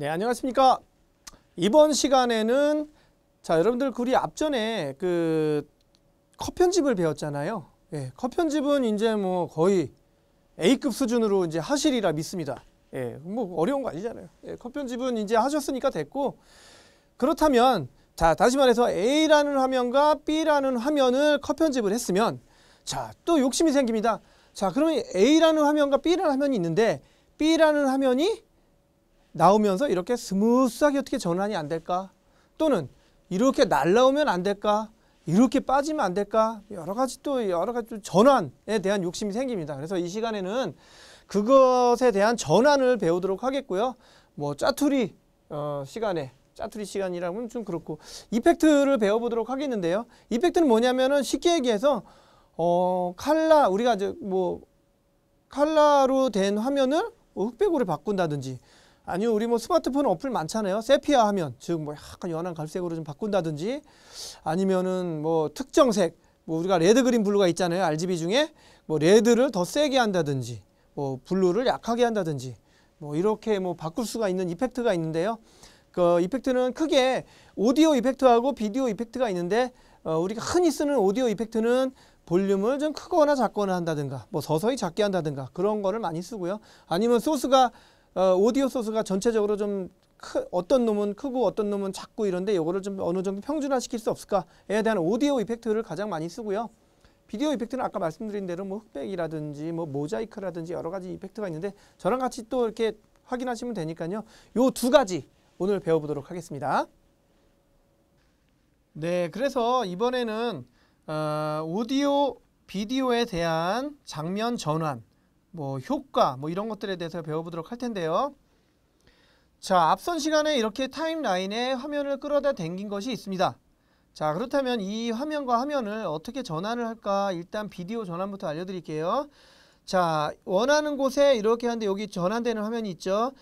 네, 안녕하십니까. 이번 시간에는 여러분들 우리 앞전에 컷 편집을 배웠잖아요. 예, 컷 편집은 이제 뭐 거의 A급 수준으로 이제 하시리라 믿습니다. 예, 뭐 어려운 거 아니잖아요. 예, 컷 편집은 이제 하셨으니까 됐고, 그렇다면 다시 말해서 A라는 화면과 B라는 화면을 컷 편집을 했으면 또 욕심이 생깁니다. 그러면 A라는 화면과 B라는 화면이 있는데 B라는 화면이 나오면서 이렇게 스무스하게 어떻게 전환이 안 될까? 또는 이렇게 날라오면 안 될까? 이렇게 빠지면 안 될까? 여러 가지 전환에 대한 욕심이 생깁니다. 그래서 이 시간에는 그것에 대한 전환을 배우도록 하겠고요. 뭐 짜투리 시간이라면 좀 그렇고 이펙트를 배워보도록 하겠는데요. 이펙트는 뭐냐면은 쉽게 얘기해서 우리가 이제 뭐 칼라로 된 화면을 흑백으로 바꾼다든지, 아니요, 우리 뭐 스마트폰 어플 많잖아요. 세피아 화면, 즉 뭐 약간 연한 갈색으로 좀 바꾼다든지, 아니면은 뭐 특정색, 뭐 우리가 레드, 그린, 블루가 있잖아요. RGB 중에 뭐 레드를 더 세게 한다든지, 뭐 블루를 약하게 한다든지, 뭐 이렇게 뭐 바꿀 수가 있는 이펙트가 있는데요. 그 이펙트는 크게 오디오 이펙트하고 비디오 이펙트가 있는데, 우리가 흔히 쓰는 오디오 이펙트는 볼륨을 좀 크거나 작거나 한다든가, 뭐 서서히 작게 한다든가 그런 거를 많이 쓰고요. 아니면 오디오 소스가 전체적으로 좀 어떤 놈은 크고 어떤 놈은 작고 이런데 요거를 좀 어느 정도 평준화 시킬 수 없을까에 대한 오디오 이펙트를 가장 많이 쓰고요. 비디오 이펙트는 아까 말씀드린 대로 뭐 흑백이라든지 뭐 모자이크라든지 여러 가지 이펙트가 있는데, 저랑 같이 또 이렇게 확인하시면 되니까요. 요 두 가지 오늘 배워보도록 하겠습니다. 네, 그래서 이번에는 오디오, 비디오에 대한 장면 전환, 뭐 효과, 뭐 이런 것들에 대해서 배워보도록 할 텐데요. 앞선 시간에 이렇게 타임라인에 화면을 끌어다 당긴 것이 있습니다. 그렇다면 이 화면과 화면을 어떻게 전환을 할까? 일단 비디오 전환부터 알려드릴게요. 원하는 곳에 이렇게 하는데 여기 전환되는 화면이 있죠.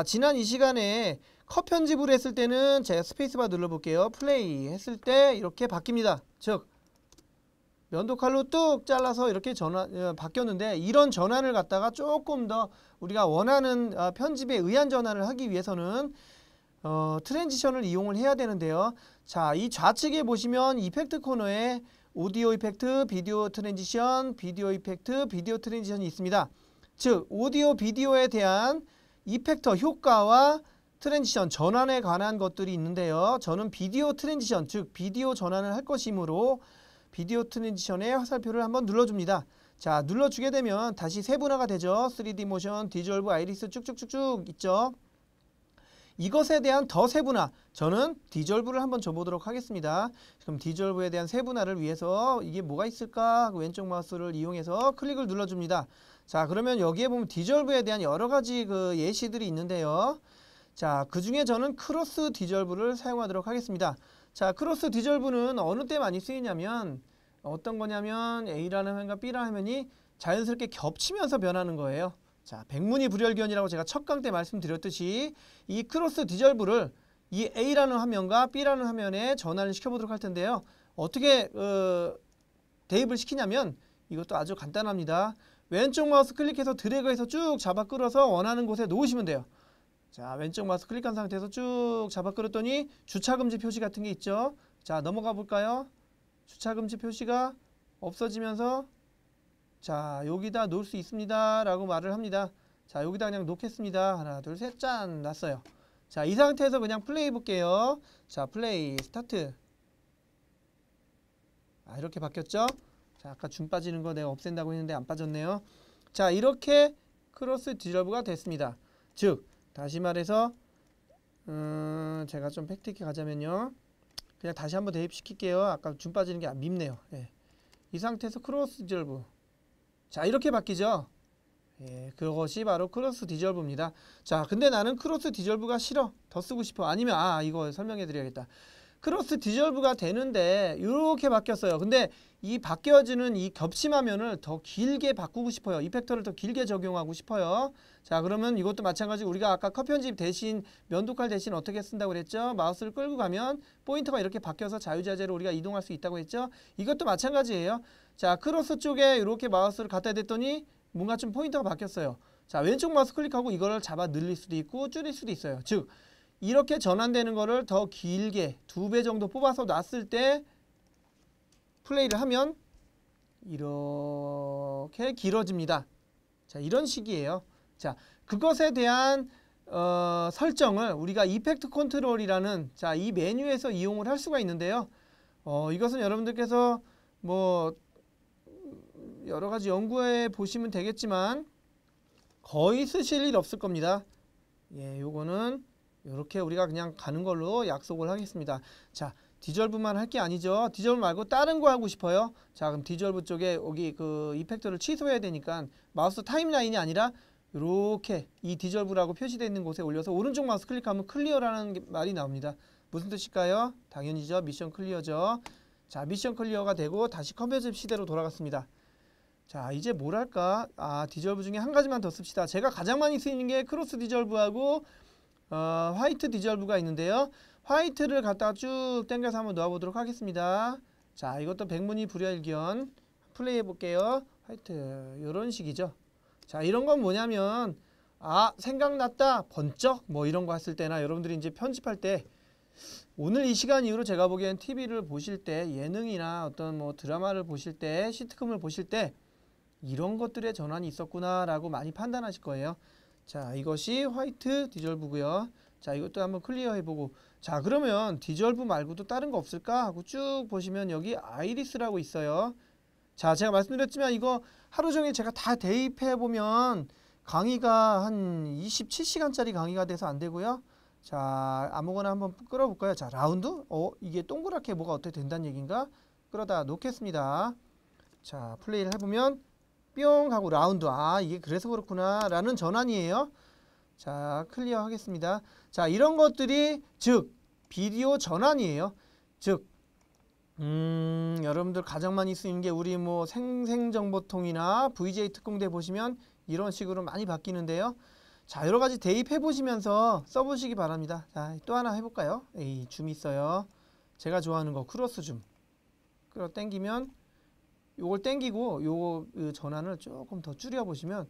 지난 이 시간에 컷 편집을 했을 때는 제가 스페이스바 눌러볼게요. 플레이 했을 때 이렇게 바뀝니다. 즉 면도칼로 뚝 잘라서 이렇게 바뀌었는데, 이런 전환을 갖다가 조금 더 우리가 원하는 편집에 의한 전환을 하기 위해서는 트랜지션을 이용을 해야 되는데요. 이 좌측에 보시면 이펙트 코너에 오디오 이펙트, 비디오 트랜지션, 비디오 이펙트, 비디오 트랜지션이 있습니다. 즉 오디오, 비디오에 대한 이펙터 효과와 트랜지션 전환에 관한 것들이 있는데요. 저는 비디오 트랜지션, 즉 비디오 전환을 할 것이므로 비디오 트랜지션의 화살표를 한번 눌러줍니다. 눌러주게 되면 다시 세분화가 되죠. 3D 모션, 디졸브, 아이리스 쭉쭉쭉쭉 있죠. 이것에 대한 더 세분화, 저는 디졸브를 한번 줘보도록 하겠습니다. 그럼 디졸브에 대한 세분화를 위해서 이게 뭐가 있을까? 왼쪽 마우스를 이용해서 클릭을 눌러줍니다. 그러면 여기에 보면 디졸브에 대한 여러 가지 예시들이 있는데요. 그 중에 저는 크로스 디졸브를 사용하도록 하겠습니다. 크로스 디졸브는 어느 때 많이 쓰이냐면, 어떤 거냐면 A라는 화면과 B라는 화면이 자연스럽게 겹치면서 변하는 거예요. 백문이 불여일견이라고 제가 첫 강 때 말씀드렸듯이 이 크로스 디졸브를 이 A라는 화면과 B라는 화면에 전환을 시켜보도록 할 텐데요. 어떻게 대입을 시키냐면 이것도 아주 간단합니다. 왼쪽 마우스 클릭해서 드래그해서 쭉 잡아 끌어서 원하는 곳에 놓으시면 돼요. 왼쪽 마우스 클릭한 상태에서 쭉 잡아 끌었더니 주차금지 표시 같은 게 있죠. 넘어가 볼까요? 주차금지 표시가 없어지면서 여기다 놓을 수 있습니다 라고 말을 합니다. 여기다 그냥 놓겠습니다. 하나, 둘, 셋, 짠! 놨어요. 이 상태에서 그냥 플레이 볼게요. 플레이 스타트. 이렇게 바뀌었죠? 아까 줌 빠지는 거 내가 없앤다고 했는데 안 빠졌네요. 이렇게 크로스 디졸브가 됐습니다. 즉 다시 말해서 제가 좀 팩트 있게 가자면요, 그냥 다시 한번 대입시킬게요. 아까 줌 빠지는 게 밉네요. 예. 이 상태에서 크로스 디졸브, 이렇게 바뀌죠. 예, 그것이 바로 크로스 디졸브입니다. 근데 나는 크로스 디졸브가 싫어, 더 쓰고 싶어, 아니면 이거 설명해 드려야겠다. 크로스 디졸브가 되는데 이렇게 바뀌었어요. 근데 이 바뀌어지는 이 겹침화면을 더 길게 바꾸고 싶어요. 이펙터를 더 길게 적용하고 싶어요. 그러면 이것도 마찬가지로 우리가 아까 컷 편집 대신 면도칼 대신 어떻게 쓴다고 그랬죠? 마우스를 끌고 가면 포인터가 이렇게 바뀌어서 자유자재로 우리가 이동할 수 있다고 했죠? 이것도 마찬가지예요. 크로스 쪽에 이렇게 마우스를 갖다 댔더니 뭔가 좀 포인터가 바뀌었어요. 왼쪽 마우스 클릭하고 이거를 잡아 늘릴 수도 있고 줄일 수도 있어요. 즉 이렇게 전환되는 거를 더 길게 2배 정도 뽑아서 놨을 때 플레이를 하면 이렇게 길어집니다. 자, 이런 식이에요. 자, 그것에 대한 설정을 우리가 이펙트 컨트롤이라는 자, 이 메뉴에서 이용을 할 수가 있는데요. 이것은 여러분들께서 뭐 여러 가지 연구해 보시면 되겠지만 거의 쓰실 일 없을 겁니다. 예, 요거는 이렇게 우리가 그냥 가는 걸로 약속을 하겠습니다. 자, 디졸브만 할 게 아니죠. 디졸브 말고 다른 거 하고 싶어요. 자, 그럼 디졸브 쪽에 여기 그 이펙터를 취소해야 되니까 마우스 타임라인이 아니라 이렇게 이 디졸브라고 표시되어 있는 곳에 올려서 오른쪽 마우스 클릭하면 클리어라는 말이 나옵니다. 무슨 뜻일까요? 당연히죠. 미션 클리어죠. 자, 미션 클리어가 되고 다시 컴퓨터 시대로 돌아갔습니다. 자, 이제 뭘 할까? 디졸브 중에 한 가지만 더 씁시다. 제가 가장 많이 쓰이는 게 크로스 디졸브하고 화이트 디졸브가 있는데요. 화이트를 갖다가 쭉 당겨서 한번 놓아보도록 하겠습니다. 자, 이것도 백문이 불여일견 플레이 해볼게요. 화이트 이런 식이죠. 자, 이런 건 뭐냐면 생각났다 번쩍 뭐 이런 거 했을 때나 여러분들이 이제 편집할 때 오늘 이 시간 이후로 제가 보기엔 TV를 보실 때 예능이나 어떤 뭐 드라마를 보실 때 시트콤을 보실 때 이런 것들의 전환이 있었구나 라고 많이 판단하실 거예요. 자, 이것이 화이트 디졸브고요. 자, 이것도 한번 클리어 해보고 자, 그러면 디졸브 말고도 다른 거 없을까 하고 쭉 보시면 여기 아이리스라고 있어요. 자, 제가 말씀드렸지만 이거 하루 종일 제가 다 대입해보면 강의가 한 27시간짜리 강의가 돼서 안 되고요. 자, 아무거나 한번 끌어볼까요? 자, 라운드? 이게 동그랗게 뭐가 어떻게 된다는 얘기인가? 끌어다 놓겠습니다. 자, 플레이를 해보면 뿅 하고 라운드. 이게 그래서 그렇구나 라는 전환이에요. 자, 클리어 하겠습니다. 자, 이런 것들이 즉 비디오 전환이에요. 즉 여러분들 가장 많이 쓰이는 게 우리 뭐 생생정보통이나 VJ 특공대 보시면 이런 식으로 많이 바뀌는데요. 자, 여러 가지 대입해 보시면서 써보시기 바랍니다. 자, 또 하나 해볼까요? 줌 있어요. 제가 좋아하는 거 크로스 줌. 끌어 당기면 요걸 당기고 요거 전환을 조금 더 줄여 보시면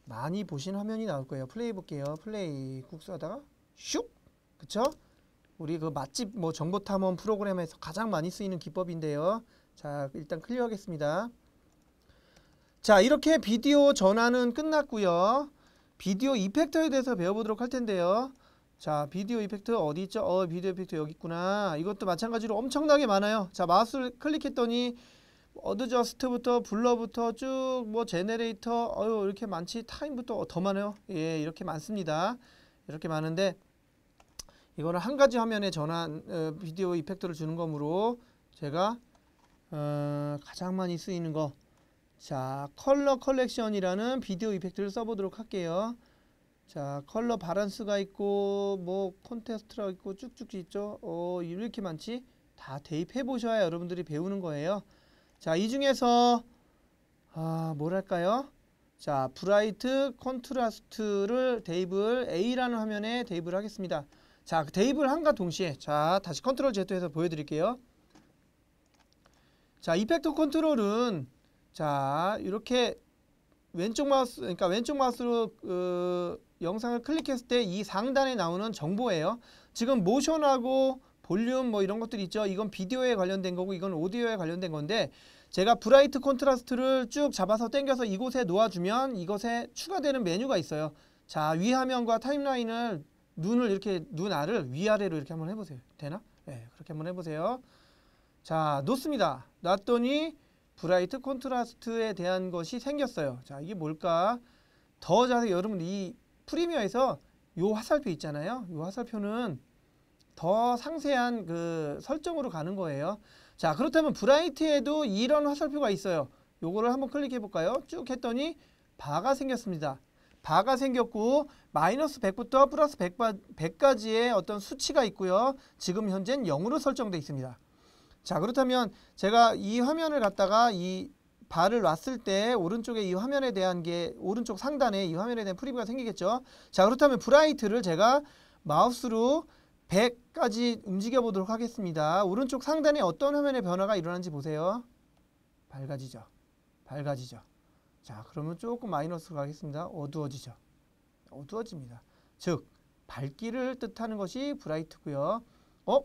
많이 보신 화면이 나올 거예요. 플레이 볼게요. 플레이 국수하다가 슉! 그쵸? 우리 그 맛집 뭐 정보탐험 프로그램에서 가장 많이 쓰이는 기법인데요. 자, 일단 클리어 하겠습니다. 자, 이렇게 비디오 전환은 끝났고요. 비디오 이펙터에 대해서 배워보도록 할 텐데요. 자, 비디오 이펙트 어디 있죠? 비디오 이펙트 여기 있구나. 이것도 마찬가지로 엄청나게 많아요. 자, 마우스를 클릭했더니 어드저스트부터 블러부터 쭉 뭐 제네레이터 이렇게 많지. 타임부터 더 많아요. 예, 이렇게 많습니다. 이렇게 많은데 이거는 한 가지 화면에 전환 비디오 이펙트를 주는 거므로 제가 가장 많이 쓰이는 거 자, 컬러 컬렉션이라는 비디오 이펙트를 써보도록 할게요. 자, 컬러 바란스가 있고 뭐 콘테스트가 있고 쭉쭉 있죠. 이렇게 많지. 다 대입해 보셔야 여러분들이 배우는 거예요. 자, 이 중에서 뭐랄까요? 자, 브라이트 컨트라스트를 대입을 A라는 화면에 대입을 하겠습니다. 자, 그 대입을 함과 동시에 자, 다시 컨트롤 Z 해서 보여드릴게요. 자, 이펙트 컨트롤은 자, 이렇게 왼쪽 마우스, 그러니까 왼쪽 마우스로 영상을 클릭했을 때 이 상단에 나오는 정보예요. 지금 모션하고 볼륨 뭐 이런 것들이 있죠. 이건 비디오에 관련된 거고 이건 오디오에 관련된 건데 제가 브라이트 컨트라스트를 쭉 잡아서 당겨서 이곳에 놓아주면 이것에 추가되는 메뉴가 있어요. 자, 위 화면과 타임라인을 눈을 이렇게 눈알을 위아래로 이렇게 한번 해보세요. 되나? 네, 그렇게 한번 해보세요. 자, 놓습니다. 놨더니 브라이트 컨트라스트에 대한 것이 생겼어요. 자, 이게 뭘까? 더 자세히 여러분 이 프리미어에서 요 화살표 있잖아요. 요 화살표는 더 상세한 그 설정으로 가는 거예요. 자, 그렇다면 브라이트에도 이런 화살표가 있어요. 요거를 한번 클릭해 볼까요? 쭉 했더니 바가 생겼습니다. 바가 생겼고 마이너스 100부터 플러스 100까지의 어떤 수치가 있고요. 지금 현재는 0으로 설정되어 있습니다. 자, 그렇다면 제가 이 화면을 갖다가 이 바를 놨을 때 오른쪽에 이 화면에 대한 게 오른쪽 상단에 이 화면에 대한 프리뷰가 생기겠죠. 자, 그렇다면 브라이트를 제가 마우스로 100까지 움직여 보도록 하겠습니다. 오른쪽 상단에 어떤 화면의 변화가 일어나는지 보세요. 밝아지죠. 밝아지죠. 자, 그러면 조금 마이너스로 가겠습니다. 어두워지죠. 어두워집니다. 즉 밝기를 뜻하는 것이 브라이트고요.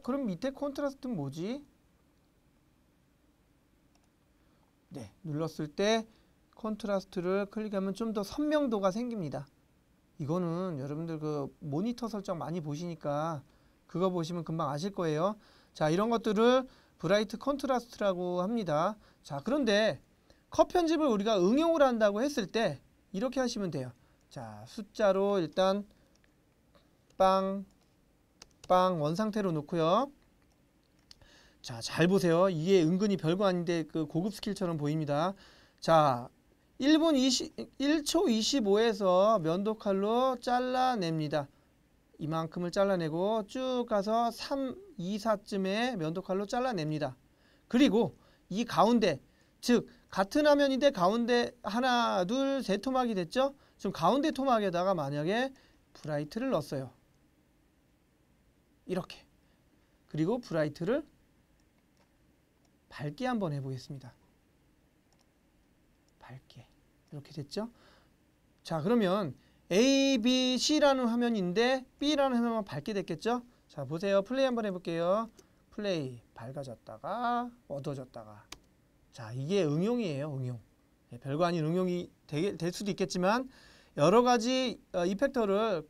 그럼 밑에 콘트라스트는 뭐지? 네, 눌렀을 때 콘트라스트를 클릭하면 좀 더 선명도가 생깁니다. 이거는 여러분들 그 모니터 설정 많이 보시니까 그거 보시면 금방 아실 거예요. 자, 이런 것들을 브라이트 컨트라스트라고 합니다. 자, 그런데 컷 편집을 우리가 응용을 한다고 했을 때 이렇게 하시면 돼요. 자, 숫자로 일단 빵 원상태로 놓고요. 자, 잘 보세요. 이게 은근히 별거 아닌데 그 고급 스킬처럼 보입니다. 자, 1초 25에서 면도칼로 잘라냅니다. 이만큼을 잘라내고 쭉 가서 3, 2, 4쯤에 면도칼로 잘라냅니다. 그리고 이 가운데, 즉 같은 화면인데 가운데 하나, 둘, 세 토막이 됐죠? 지금 가운데 토막에다가 만약에 브라이트를 넣었어요. 이렇게. 그리고 브라이트를 밝게 한번 해보겠습니다. 밝게. 이렇게 됐죠? 자, 그러면 A, B, C라는 화면인데 B라는 화면만 밝게 됐겠죠? 자, 보세요. 플레이 한번 해볼게요. 플레이. 밝아졌다가 어두워졌다가. 자, 이게 응용이에요. 응용. 네, 별거 아닌 응용이 될 수도 있겠지만 여러 가지 이펙터를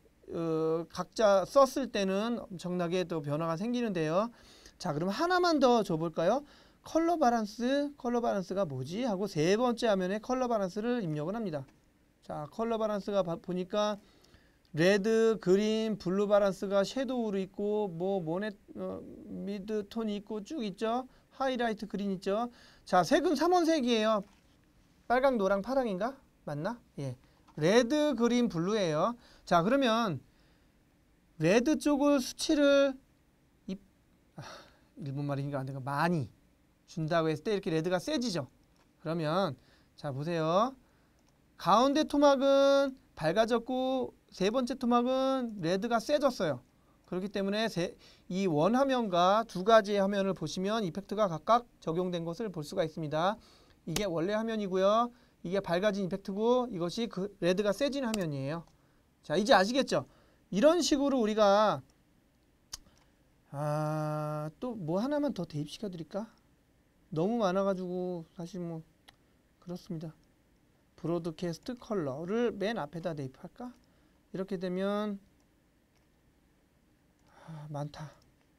각자 썼을 때는 엄청나게 또 변화가 생기는데요. 자, 그럼 하나만 더 줘볼까요? 컬러 바란스가 뭐지? 하고 세 번째 화면에 컬러 바란스를 입력을 합니다. 자, 컬러 바란스가 보니까 레드, 그린, 블루 바란스가 섀도우로 있고 뭐 미드 톤이 있고 쭉 있죠. 하이라이트 그린 있죠. 자, 색은 3원색이에요. 빨강, 노랑, 파랑인가? 맞나? 예. 레드, 그린, 블루예요. 자, 그러면 레드 쪽을 수치를 일본말이니까 안 되니까 많이 준다고 했을 때 이렇게 레드가 세지죠. 그러면 자, 보세요. 가운데 토막은 밝아졌고 세 번째 토막은 레드가 세졌어요. 그렇기 때문에 이 원 화면과 두 가지의 화면을 보시면 이펙트가 각각 적용된 것을 볼 수가 있습니다. 이게 원래 화면이고요. 이게 밝아진 이펙트고 이것이 그 레드가 세진 화면이에요. 자, 이제 아시겠죠? 이런 식으로 우리가 또 뭐 하나만 더 대입시켜 드릴까? 너무 많아가지고 사실 뭐 그렇습니다. 브로드캐스트 컬러를 맨 앞에다 대입할까? 이렇게 되면 많다.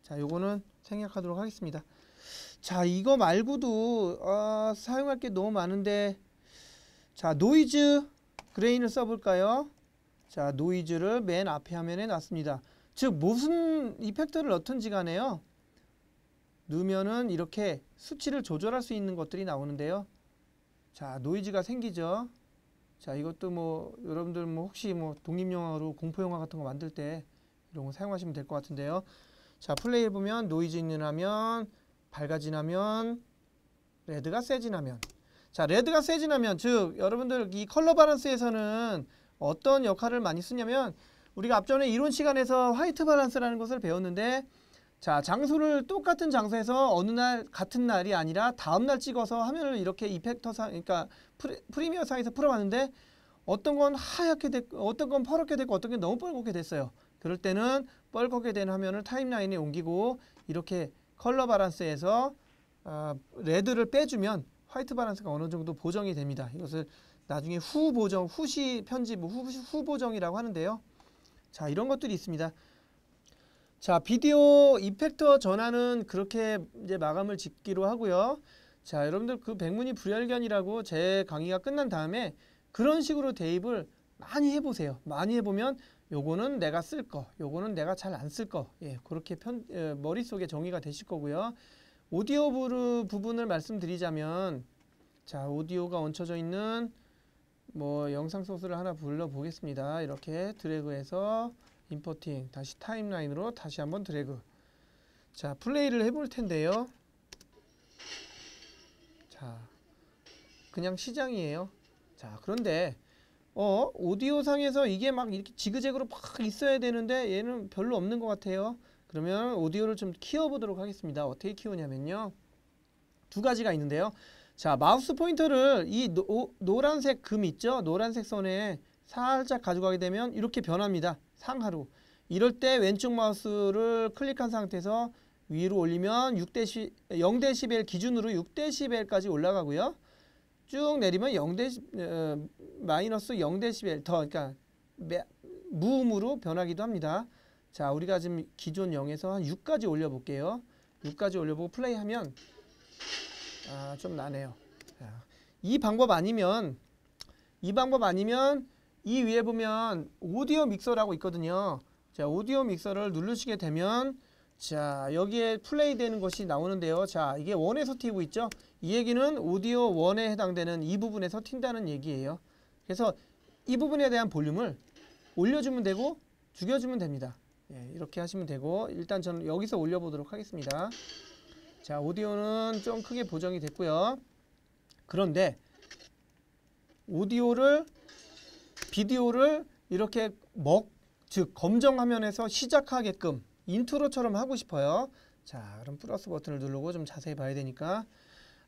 자, 요거는 생략하도록 하겠습니다. 자, 이거 말고도 사용할 게 너무 많은데 자, 노이즈 그레인을 써볼까요? 자, 노이즈를 맨 앞에 화면에 놨습니다. 즉 무슨 이펙터를 넣든지 간에요. 넣으면은 이렇게 수치를 조절할 수 있는 것들이 나오는데요. 자, 노이즈가 생기죠. 자, 이것도 뭐 여러분들 뭐 혹시 뭐 독립영화로 공포영화 같은 거 만들 때 이런 거 사용하시면 될 것 같은데요. 자, 플레이 해보면 노이즈 있는 화면, 밝아진 화면, 레드가 세진 화면. 자, 레드가 세진 화면, 즉 여러분들 이 컬러 바란스에서는 어떤 역할을 많이 쓰냐면 우리가 앞전에 이론 시간에서 화이트 밸런스라는 것을 배웠는데 자, 장소를 똑같은 장소에서 어느 날 같은 날이 아니라 다음 날 찍어서 화면을 이렇게 이펙터상 그러니까 프리미어상에서 풀어봤는데 어떤 건 하얗게 됐고 어떤 건 퍼렇게 됐고 어떤 게 너무 뻘겋게 됐어요. 그럴 때는 뻘겋게 된 화면을 타임라인에 옮기고 이렇게 컬러 바란스에서 레드를 빼주면 화이트 바란스가 어느 정도 보정이 됩니다. 이것을 나중에 후시 편집, 후 보정이라고 하는데요. 자, 이런 것들이 있습니다. 자, 비디오 이펙터 전환은 그렇게 이제 마감을 짓기로 하고요. 자, 여러분들 그 백문이 불여일견이라고 제 강의가 끝난 다음에 그런 식으로 대입을 많이 해보세요. 많이 해보면 요거는 내가 쓸 거, 요거는 내가 잘 안 쓸 거, 예, 그렇게 머릿속에 정의가 되실 거고요. 오디오 부분을 말씀드리자면 자, 오디오가 얹혀져 있는 뭐 영상 소스를 하나 불러 보겠습니다. 이렇게 드래그해서 임포팅 다시 타임라인으로 다시 한번 드래그. 자, 플레이를 해볼 텐데요. 자, 그냥 시장이에요. 자, 그런데 오디오 상에서 이게 막 이렇게 지그재그로 막 있어야 되는데 얘는 별로 없는 것 같아요. 그러면 오디오를 좀 키워보도록 하겠습니다. 어떻게 키우냐면요, 두 가지가 있는데요. 자, 마우스 포인터를 이 노란색 금 있죠? 노란색 선에 살짝 가져가게 되면 이렇게 변합니다. 상하로. 이럴 때 왼쪽 마우스를 클릭한 상태에서 위로 올리면 0dB 기준으로 6dB까지 올라가고요. 쭉 내리면 마이너스 0dB 더, 그러니까 무음으로 변하기도 합니다. 자, 우리가 지금 기존 0에서 한 6까지 올려볼게요. 6까지 올려보고 플레이하면 좀 나네요. 자, 이 방법 아니면 이 위에 보면 오디오 믹서라고 있거든요. 자, 오디오 믹서를 누르시게 되면 자, 여기에 플레이 되는 것이 나오는데요. 자, 이게 1에서 튀고 있죠. 이 얘기는 오디오 1에 해당되는 이 부분에서 튄다는 얘기예요. 그래서 이 부분에 대한 볼륨을 올려주면 되고 죽여주면 됩니다. 예, 이렇게 하시면 되고, 일단 저는 여기서 올려보도록 하겠습니다. 자, 오디오는 좀 크게 보정이 됐고요. 그런데 비디오를 이렇게 즉 검정 화면에서 시작하게끔 인트로처럼 하고 싶어요. 자, 그럼 플러스 버튼을 누르고 좀 자세히 봐야 되니까,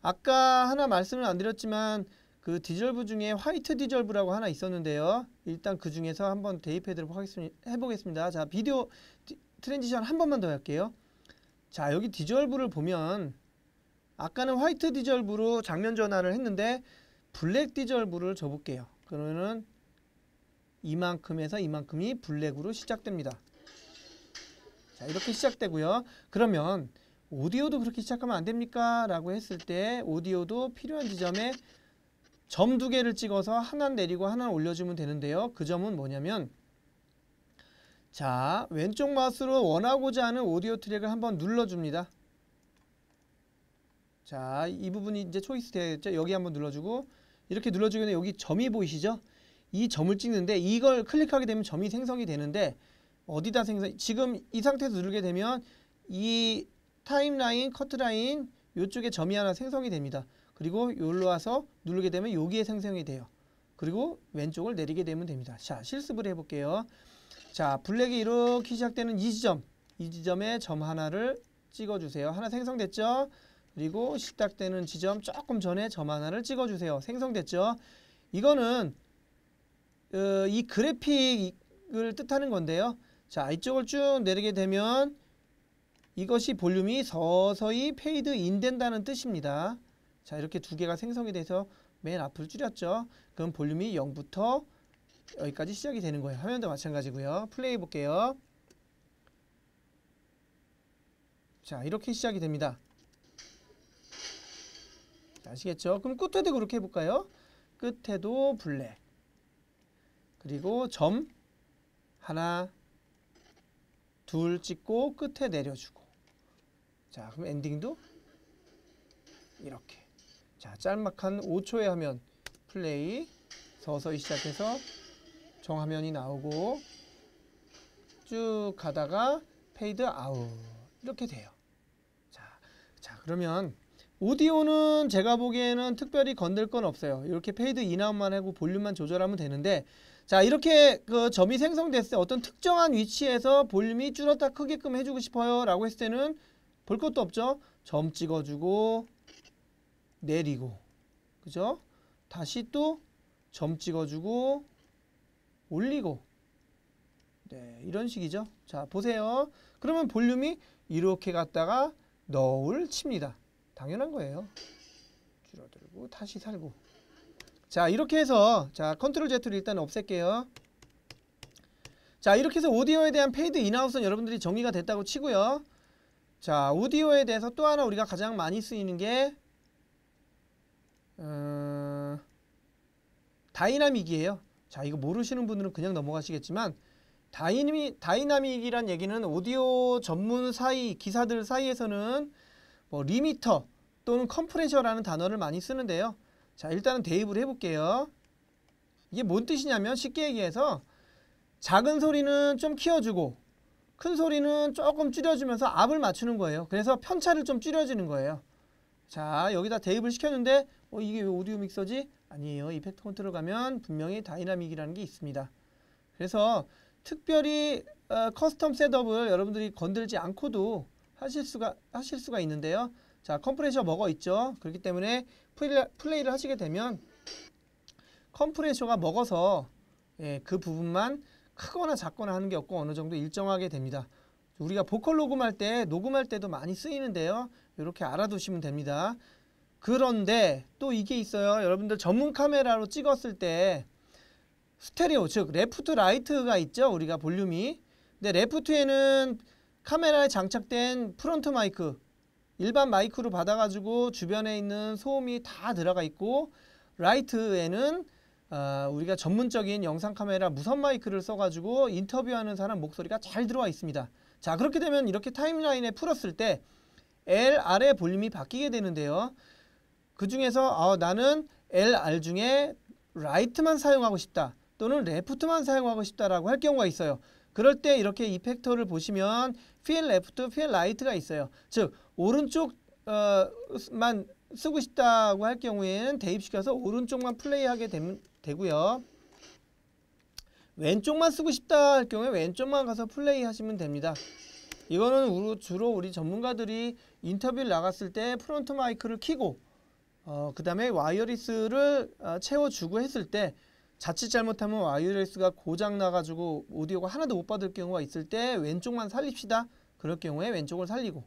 아까 하나 말씀을 안 드렸지만 그 디졸브 중에 화이트 디졸브라고 하나 있었는데요. 일단 그 중에서 한번 대입해 보겠습니다. 자, 비디오 트랜지션 한 번만 더 할게요. 자, 여기 디졸브를 보면 아까는 화이트 디졸브로 장면 전환을 했는데 블랙 디졸브를 줘볼게요. 그러면은 이만큼에서 이만큼이 블랙으로 시작됩니다. 자, 이렇게 시작되고요. 그러면 오디오도 그렇게 시작하면 안 됩니까? 라고 했을 때 오디오도 필요한 지점에 점 2개를 찍어서 하나는 내리고 하나는 올려주면 되는데요. 그 점은 뭐냐면, 자, 왼쪽 마우스로 원하고자 하는 오디오 트랙을 한번 눌러줍니다. 자, 이 부분이 이제 초이스 되겠죠. 여기 한번 눌러주고, 이렇게 눌러주면 여기 점이 보이시죠? 이 점을 찍는데 이걸 클릭하게 되면 점이 생성이 되는데, 어디다 지금 이 상태에서 누르게 되면 이 타임라인, 커트라인 이쪽에 점이 하나 생성이 됩니다. 그리고 여기로 와서 누르게 되면 여기에 생성이 돼요. 그리고 왼쪽을 내리게 되면 됩니다. 자, 실습을 해볼게요. 자, 블랙이 이렇게 시작되는 이 지점에 점 하나를 찍어주세요. 하나 생성됐죠? 그리고 시작되는 지점 조금 전에 점 하나를 찍어주세요. 생성됐죠? 이거는 이 그래픽을 뜻하는 건데요. 자, 이쪽을 쭉 내리게 되면 이것이 볼륨이 서서히 페이드 인 된다는 뜻입니다. 자, 이렇게 2개가 생성이 돼서 맨 앞을 줄였죠. 그럼 볼륨이 0부터 여기까지 시작이 되는 거예요. 화면도 마찬가지고요. 플레이 해볼게요. 자, 이렇게 시작이 됩니다. 아시겠죠? 그럼 끝에도 그렇게 해볼까요? 끝에도 블랙. 그리고 점 하나, 둘 찍고 끝에 내려주고. 자, 그럼 엔딩도 이렇게. 자, 짤막한 5초에 하면 플레이. 서서히 시작해서 정화면이 나오고 쭉 가다가 페이드 아웃. 이렇게 돼요. 자, 그러면 오디오는 제가 보기에는 특별히 건들 건 없어요. 이렇게 페이드 인아웃만 하고 볼륨만 조절하면 되는데, 자, 이렇게 그 점이 생성됐을 때 어떤 특정한 위치에서 볼륨이 줄었다 크게끔 해주고 싶어요 라고 했을 때는 볼 것도 없죠. 점 찍어주고 내리고, 그죠? 다시 또 점 찍어주고 올리고, 네, 이런 식이죠. 자, 보세요. 그러면 볼륨이 이렇게 갔다가 너울 칩니다. 당연한 거예요. 줄어들고 다시 살고. 자, 이렇게 해서, 자, 컨트롤 Z를 일단 없앨게요. 자, 이렇게 해서 오디오에 대한 페이드 인아웃은 여러분들이 정리가 됐다고 치고요. 자, 오디오에 대해서 또 하나 우리가 가장 많이 쓰이는 게 다이나믹이에요. 자, 이거 모르시는 분들은 그냥 넘어가시겠지만, 다이나믹이란 얘기는 오디오 전문 기사들 사이에서는 뭐 리미터 또는 컴프레셔라는 단어를 많이 쓰는데요. 자, 일단은 대입을 해볼게요. 이게 뭔 뜻이냐면, 쉽게 얘기해서 작은 소리는 좀 키워주고 큰 소리는 조금 줄여주면서 압을 맞추는 거예요. 그래서 편차를 좀 줄여주는 거예요. 자, 여기다 대입을 시켰는데 이게 왜 오디오 믹서지? 아니에요. 이펙트 컨트롤 가면 분명히 다이나믹이라는 게 있습니다. 그래서 특별히 커스텀 셋업을 여러분들이 건들지 않고도 하실 수가 있는데요. 자, 컴프레셔 먹어 있죠. 그렇기 때문에 플레이를 하시게 되면 컴프레셔가 먹어서, 예, 그 부분만 크거나 작거나 하는 게 없고 어느 정도 일정하게 됩니다. 우리가 보컬 녹음할 때도 많이 쓰이는데요. 이렇게 알아두시면 됩니다. 그런데 또 이게 있어요. 여러분들 전문 카메라로 찍었을 때 스테레오, 즉 레프트 라이트가 있죠. 우리가 볼륨이. 근데 레프트에는 카메라에 장착된 프론트 마이크, 일반 마이크로 받아가지고 주변에 있는 소음이 다 들어가 있고, 라이트에는 우리가 전문적인 영상 카메라 무선 마이크를 써가지고 인터뷰하는 사람 목소리가 잘 들어와 있습니다. 자, 그렇게 되면 이렇게 타임라인에 풀었을 때 LR의 볼륨이 바뀌게 되는데요. 그 중에서 나는 LR 중에 라이트만 사용하고 싶다, 또는 레프트만 사용하고 싶다라고 할 경우가 있어요. 그럴 때 이렇게 이펙터를 보시면 Feel Left, Feel Right가 있어요. 즉 오른쪽만 쓰고 싶다고 할 경우에는 대입시켜서 오른쪽만 플레이하게 되고요. 왼쪽만 쓰고 싶다 할 경우에 왼쪽만 가서 플레이 하시면 됩니다. 이거는 주로 우리 전문가들이 인터뷰를 나갔을 때 프론트 마이크를 켜고 그 다음에 와이어리스를 채워주고 했을 때, 자칫 잘못하면 와이어리스가 고장 나가지고 오디오가 하나도 못 받을 경우가 있을 때 왼쪽만 살립시다. 그럴 경우에 왼쪽을 살리고,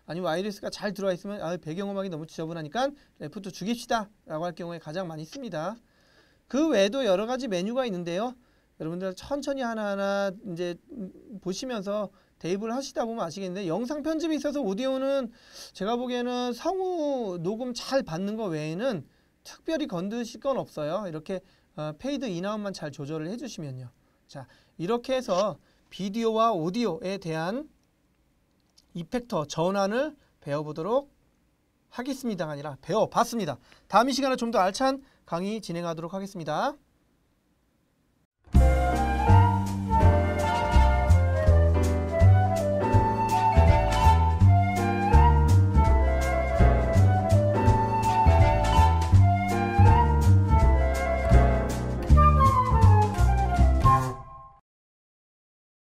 아니면 와이어리스가 잘 들어와 있으면 배경음악이 너무 지저분하니까 레프트 죽입시다 라고 할 경우에 가장 많이 씁니다. 그 외에도 여러 가지 메뉴가 있는데요. 여러분들 천천히 하나하나 이제 보시면서 대입을 하시다 보면 아시겠는데, 영상 편집에 있어서 오디오는 제가 보기에는 성우 녹음 잘 받는 거 외에는 특별히 건드실 건 없어요. 이렇게 페이드 인아웃만 잘 조절을 해주시면요. 자, 이렇게 해서 비디오와 오디오에 대한 이펙터 전환을 배워보도록 하겠습니다가 아니라 배워봤습니다. 다음 이 시간에 좀 더 알찬 강의 진행하도록 하겠습니다.